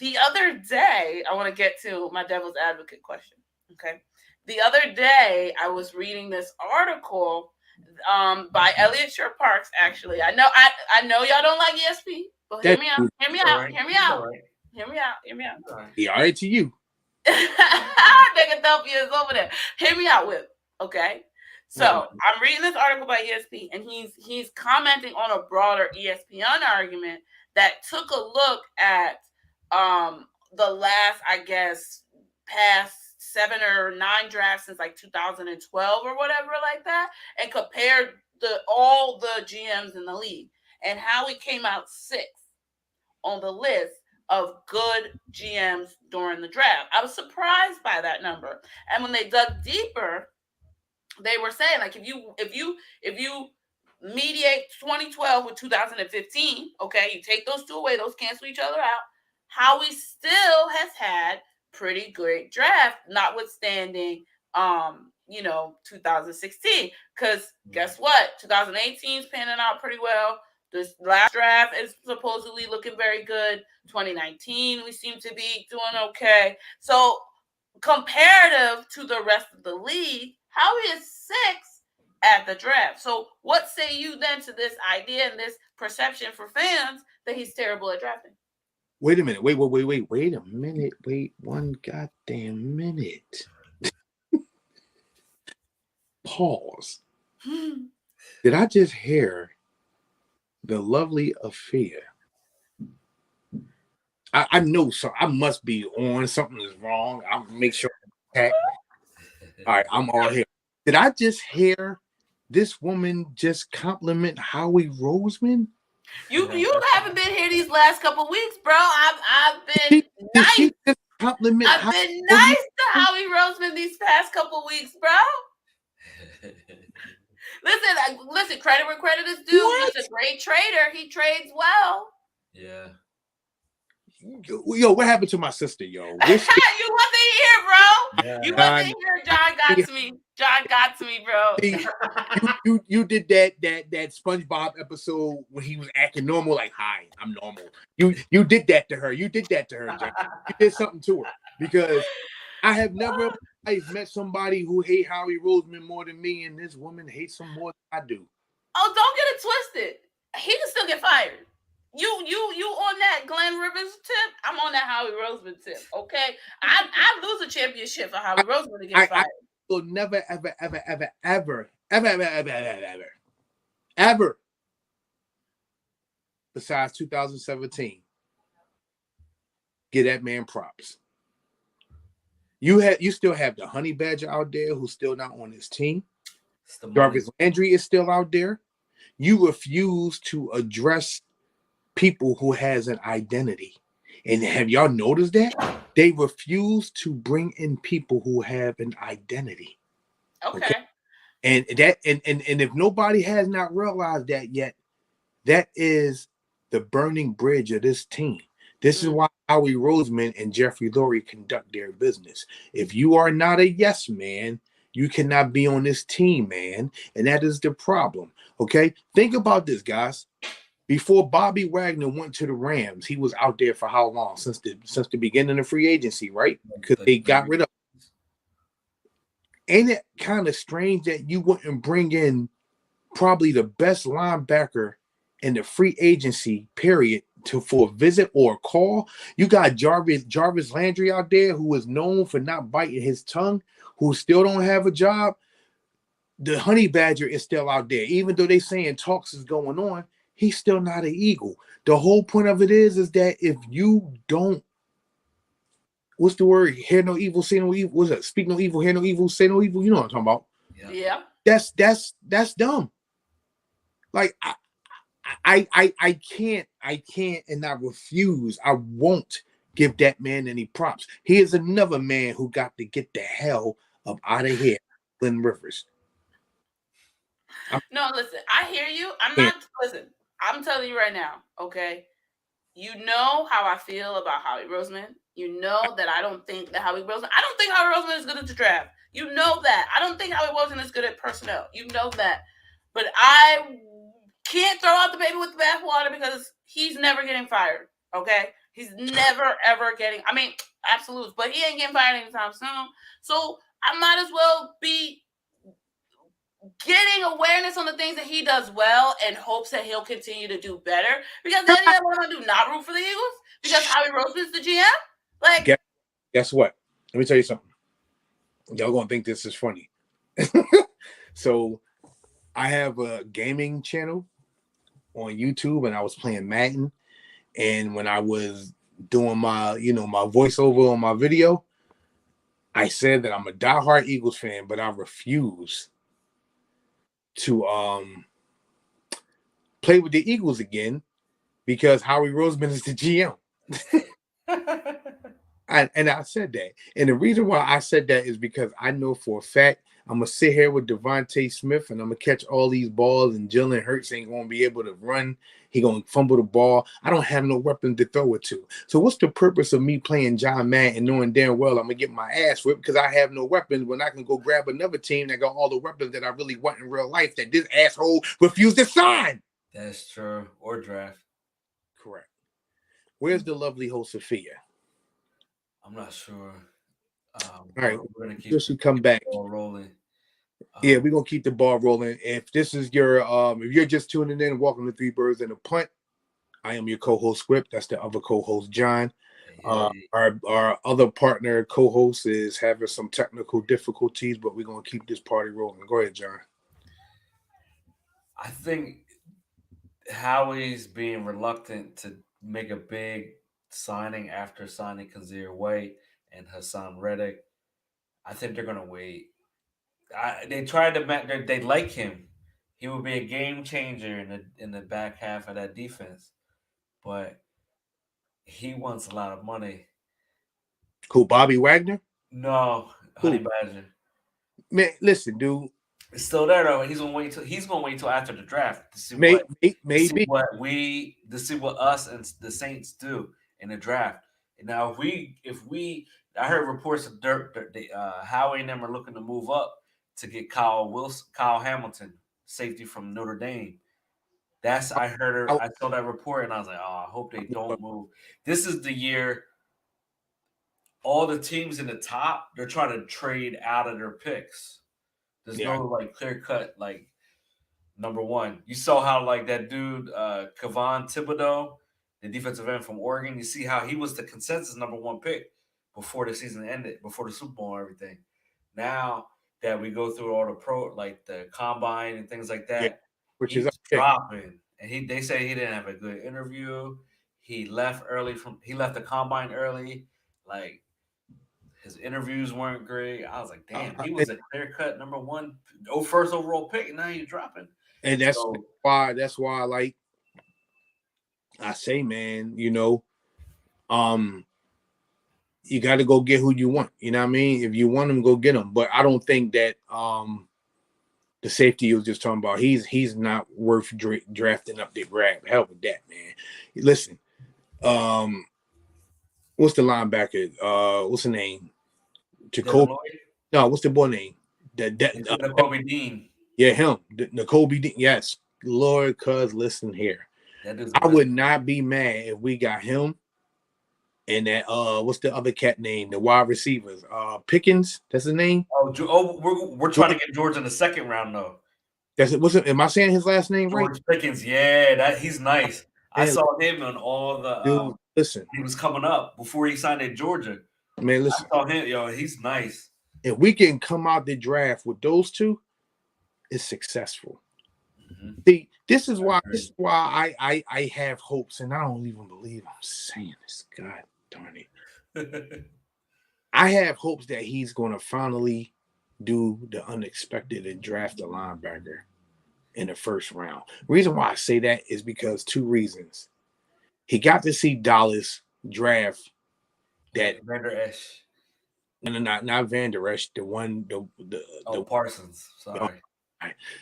The other day, I want to get to my devil's advocate question, okay? The other day, I was reading this article by Elliot Shore Parks, actually. I know y'all don't like ESP, but hear me out. Hear me out. Hear me out. Hear me out. Hear me out. Yeah, all right to you. Negadelphia is over there. Hear me out, Whip. Okay. So I'm reading this article by ESP, and he's commenting on a broader ESPN argument that took a look at the last, I guess, past 7 or 9 drafts since like 2012 or whatever like that, and compared all the GMs in the league, and how he came out 6th on the list of good GMs during the draft. I was surprised by that number. And when they dug deeper, they were saying like if you mediate 2012 with 2015, okay, you take those two away, those cancel each other out. Howie still has had pretty great draft, notwithstanding 2016. Because guess what? 2018 is panning out pretty well. This last draft is supposedly looking very good. 2019, we seem to be doing okay. So comparative to the rest of the league, Howie is 6th at the draft. So what say you then to this idea and this perception for fans that he's terrible at drafting? Wait a minute. Wait a minute. Wait one goddamn minute. Pause. Did I just hear the lovely Afia? I know so. I must be on. Something is wrong. I'll make sure. All right, I'm all here. Did I just hear this woman just compliment Howie Roseman? You haven't been here these last couple weeks, bro. I've been nice. She just compliment I've been nice to Howie Roseman these past couple weeks, bro. Listen. Credit where credit is due. What? He's a great trader. He trades well. Yeah. Yo, what happened to my sister, yo? You wasn't here, bro. Yeah. You wasn't here. John got to me. John got to me, bro. You did that SpongeBob episode when he was acting normal, like, hi, I'm normal. You did that to her. You did that to her, John. You did something to her. Because I have never met somebody who hate Howie Roseman more than me, and this woman hates him more than I do. Oh, don't get it twisted. He can still get fired. You on that Glenn Rivers tip? I'm on that Howie Roseman tip. Okay, I lose a championship for Howie Roseman to get fired. I will never, ever, besides 2017, give that man props. You still have the Honey Badger out there who's still not on his team. It's the money. Jarvis Landry is still out there. You refuse to address people who has an identity. And have y'all noticed that? They refuse to bring in people who have an identity. Okay. Okay. And if nobody has not realized that yet, that is the burning bridge of this team. This is Mm. why Howie Roseman and Jeffrey Lurie conduct their business. If you are not a yes man, you cannot be on this team, man. And that is the problem. Okay. Think about this, guys. Before Bobby Wagner went to the Rams, he was out there for how long? Since the beginning of free agency, right? Because Like they got rid of. Ain't it kind of strange that you wouldn't bring in probably the best linebacker in the free agency period to for a visit or a call? You got Jarvis Landry out there who is known for not biting his tongue, who still don't have a job. The Honey Badger is still out there, even though they saying talks is going on. He's still not an Eagle. The whole point of it is that if you don't, what's the word? Hear no evil, say no evil. What's that? Speak no evil, hear no evil, say no evil. You know what I'm talking about? Yeah. Yeah. That's dumb. Like I can't, and I refuse. I won't give that man any props. He is another man who got to get the hell up out of here, Glenn Rivers. No, listen, I hear you. I'm Yeah. not, listen, I'm telling you right now, okay? You know how I feel about Howie Roseman. You know that I don't think that Howie Roseman, I don't think Howie Roseman is good at the draft. You know that. I don't think Howie Roseman is good at personnel. You know that. But I can't throw out the baby with the bathwater because he's never getting fired, okay? He's never, ever getting, I mean, absolutes, but he ain't getting fired anytime soon. So I might as well be getting awareness on the things that he does well and hopes that he'll continue to do better. Because then you know what I'm gonna do? Not root for the Eagles because Howie Roseman's the GM. Like, Guess what? Let me tell you something. Y'all gonna think this is funny. So I have a gaming channel on YouTube, and I was playing Madden. And when I was doing my voiceover on my video, I said that I'm a diehard Eagles fan, but I refuse to play with the Eagles again because Howie Roseman is the GM. And I said that. And the reason why I said that is because I know for a fact I'm going to sit here with Devontae Smith and I'm going to catch all these balls, and Jalen Hurts ain't going to be able to run. He going to fumble the ball. I don't have no weapon to throw it to. So what's the purpose of me playing John Madden and knowing damn well I'm going to get my ass whipped because I have no weapons when I can go grab another team that got all the weapons that I really want in real life that this asshole refused to sign? That's true. Or draft. Correct. Where's the lovely host Sophia? I'm not sure. All right, we're gonna keep she come back. the ball rolling. Yeah, we're gonna keep the ball rolling. If this is your if you're just tuning in, welcome to Three Birds and a Punt. I am your co-host Squip. That's the other co-host John. Our other partner co-host is having some technical difficulties, but we're gonna keep this party rolling. Go ahead, John. I think Howie's being reluctant to make a big signing after signing Kazir White and Hassan Reddick. I think they're gonna wait. They tried to they like him. He would be a game changer in the back half of that defense, but he wants a lot of money. Cool, Bobby Wagner. No, Honey Cool, Badger. man. Listen, dude. It's still there though. He's gonna wait till after the draft to see what Maybe. to see what us and the Saints do in the draft. And now if we I heard reports of Howie and them are looking to move up to get Kyle Hamilton, safety from Notre Dame. I heard her. I, I saw that report and I was like, oh, I hope they don't move. This is the year all the teams in the top they're trying to trade out of their picks. There's yeah, no like clear cut like number one. You saw how like that dude Kevon Thibodeau, the defensive end from Oregon. You see how he was the consensus number one pick before the season ended, before the Super Bowl and everything. Now that we go through all the like the combine and things like yeah, that, which is he's okay. dropping. And they say he didn't have a good interview. He left the combine early. Like His interviews weren't great. I was like, damn, he and was a clear cut number one, first overall pick, and now he's dropping. and So that's why like I say, man, um, you got to go get who you want. You know what I mean? If you want them, go get them. But I don't think that the safety you was just talking about, he's not worth drafting up the grab. Hell with that, man. Listen, um, what's the linebacker? What's the name? Jacoby. Illinois, No, what's the boy name? Kobe Dean. Yeah, him. Jacoby. Yes, Lord, cuz listen here. That dude's I a would not be mad if we got him and that what's the other cat name? The wide receivers. Pickens, that's his name. We're trying to get George in the second round though. That's it. Am I saying his last name right? George Pickens, yeah, he's nice. I Man, saw him on all the dude, listen. he was coming up before he signed at Georgia. Man, I listen. saw him, he's nice. If we can come out the draft with those two, it's successful. Mm-hmm. See, this is why I have hopes, and I don't even believe I'm saying this. God darn it. I have hopes that he's going to finally do the unexpected and draft a linebacker in the first round. The reason why I say that is because two reasons. He got to see Dallas draft that Vander Esch. No, not Van Der Esch, the one the Parsons. Sorry.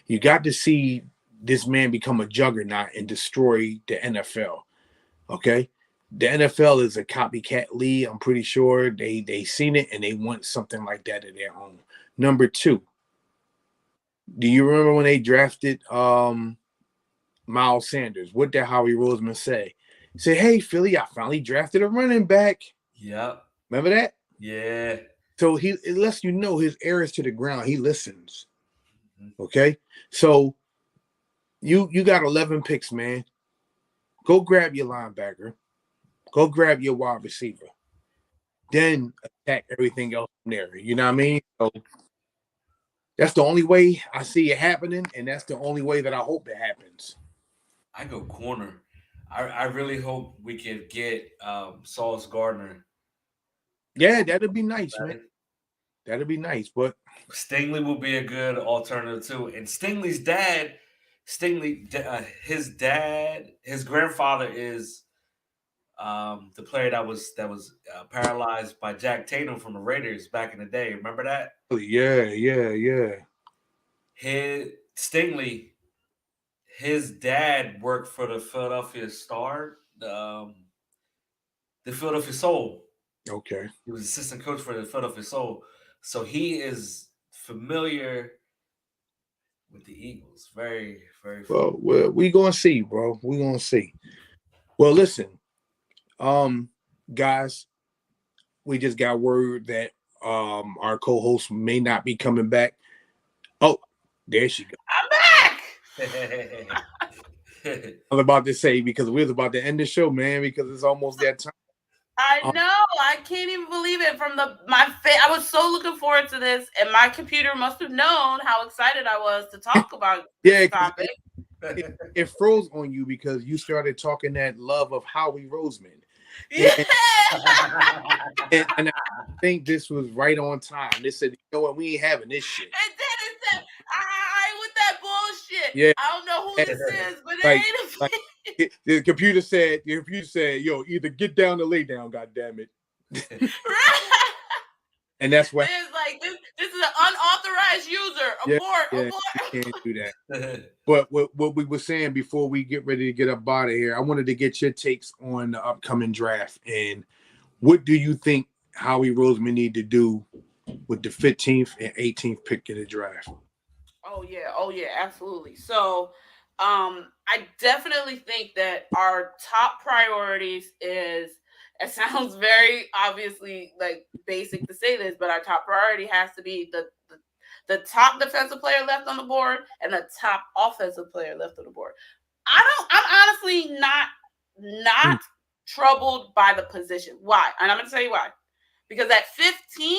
You got to see this man become a juggernaut and destroy the NFL. Okay? The NFL is a copycat league. I'm pretty sure they seen it and they want something like that of their own. Number two, do you remember when they drafted Miles Sanders? What did Howie Roseman say? He said, "Hey, Philly, I finally drafted a running back." Yep. Remember that? Yeah. So it lets you know his ear is to the ground. He listens. Okay? So you got 11 picks, man. Go grab your linebacker. Go grab your wide receiver. Then attack everything else from there. You know what I mean? So that's the only way I see it happening, and that's the only way that I hope it happens. I go corner. I really hope we can get Sauce Gardner. Yeah, that'd be nice, man. That'd be nice, but Stingley will be a good alternative too. And Stingley's dad, his grandfather is the player that was paralyzed by Jack Tatum from the Raiders back in the day. Remember that? Yeah. His dad worked for the Philadelphia Star, the Philadelphia Soul. Okay. He was assistant coach for the Philadelphia Soul, so he is familiar with the Eagles. Very, very. Well, we gonna see, bro. We gonna see. Well, listen, guys, we just got word that our co-host may not be coming back. Oh, there she goes. I'm back. I was about to say because we was about to end the show, man, because it's almost that time. I know. I can't even believe it. I was so looking forward to this, and my computer must have known how excited I was to talk about this topic. It froze on you because you started talking that love of Howie Roseman. Yeah. And I think this was right on time. They said, you know what, we ain't having this shit. It said, I with that bullshit. Yeah. I don't know who this is, but it ain't the computer said, yo, either get down or lay down, goddammit. And that's what it's like this is an unauthorized user. Abort. You can't do that. But what we were saying before we get ready to get up out of here, I wanted to get your takes on the upcoming draft and what do you think Howie Roseman need to do with the 15th and 18th pick in the draft? Oh yeah, absolutely. So I definitely think that our top priorities is, it sounds very obviously like basic to say this, but our top priority has to be the top defensive player left on the board and the top offensive player left on the board. I'm honestly not troubled by the position. Why? And I'm going to tell you why. Because at 15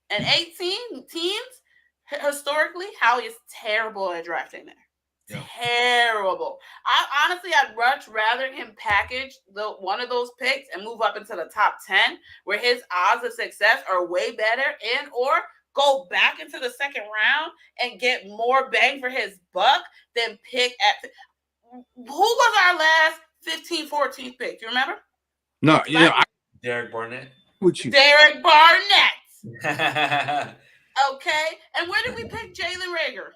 and 18 teams, historically, Howie is terrible at drafting there. Terrible. I'd much rather him package one of those picks and move up into the top 10, where his odds of success are way better, and or go back into the second round and get more bang for his buck than pick at. Who was our last 15, 14th pick? Do you remember? No, Derek Barnett. Derek Barnett. Okay, and where did we pick Jalen Reagor?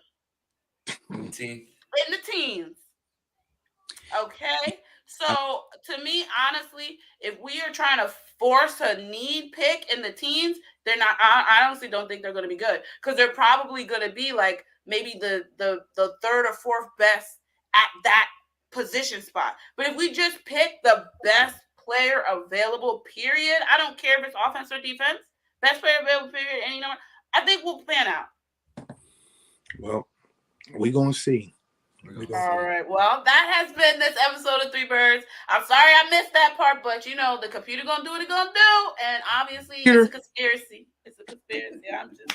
In the teens. Okay, so to me, honestly, if we are trying to force a need pick in the teens, they're not. I honestly don't think they're going to be good, because they're probably going to be like maybe the third or fourth best at that position spot. But if we just pick the best player available, period, I don't care if it's offense or defense, best player available, period, any number, I think we'll pan out. Well, we're going to see. All right. Well, that has been this episode of Three Birds. I'm sorry I missed that part, but the computer gonna do what it's gonna do, and obviously it's a conspiracy. It's a conspiracy.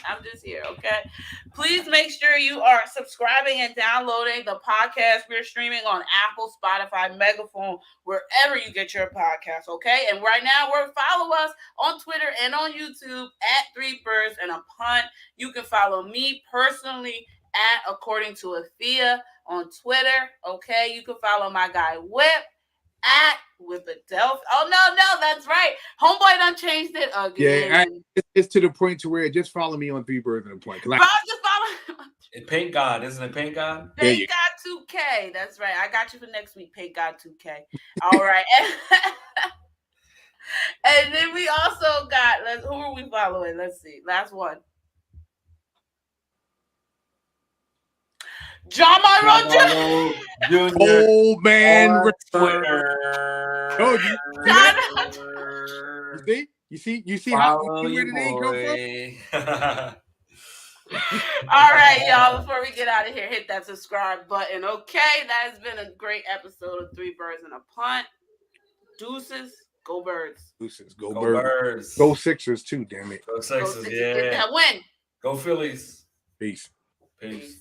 I'm just here. Okay. Please make sure you are subscribing and downloading the podcast. We're streaming on Apple, Spotify, Megaphone, wherever you get your podcast. Okay. And right now, follow us on Twitter and on YouTube at Three Birds and a Punt. You can follow me personally at According to Athea on Twitter. Okay, you can follow my guy Whip at Whipadelphia. Oh no, that's right. Homeboy done changed it again. Yeah, it's to the point to where just follow me on Three Birds and a Point. Just follow. Paint God, isn't it? Paint God. Paint God 2K. That's right. I got you for next week. Paint God 2K. All right. And then we also got. Who are we following? Let's see. Last one. John Monroe Jr. Old man Twitter. Oh, you see how where the name come from? All right, y'all. Before we get out of here, hit that subscribe button. Okay, that has been a great episode of Three Birds and a Punt. Deuces, go Birds. Deuces, go Birds. Go Sixers too. Damn it. Go Sixers. Get that win. Go Phillies. Peace. Peace.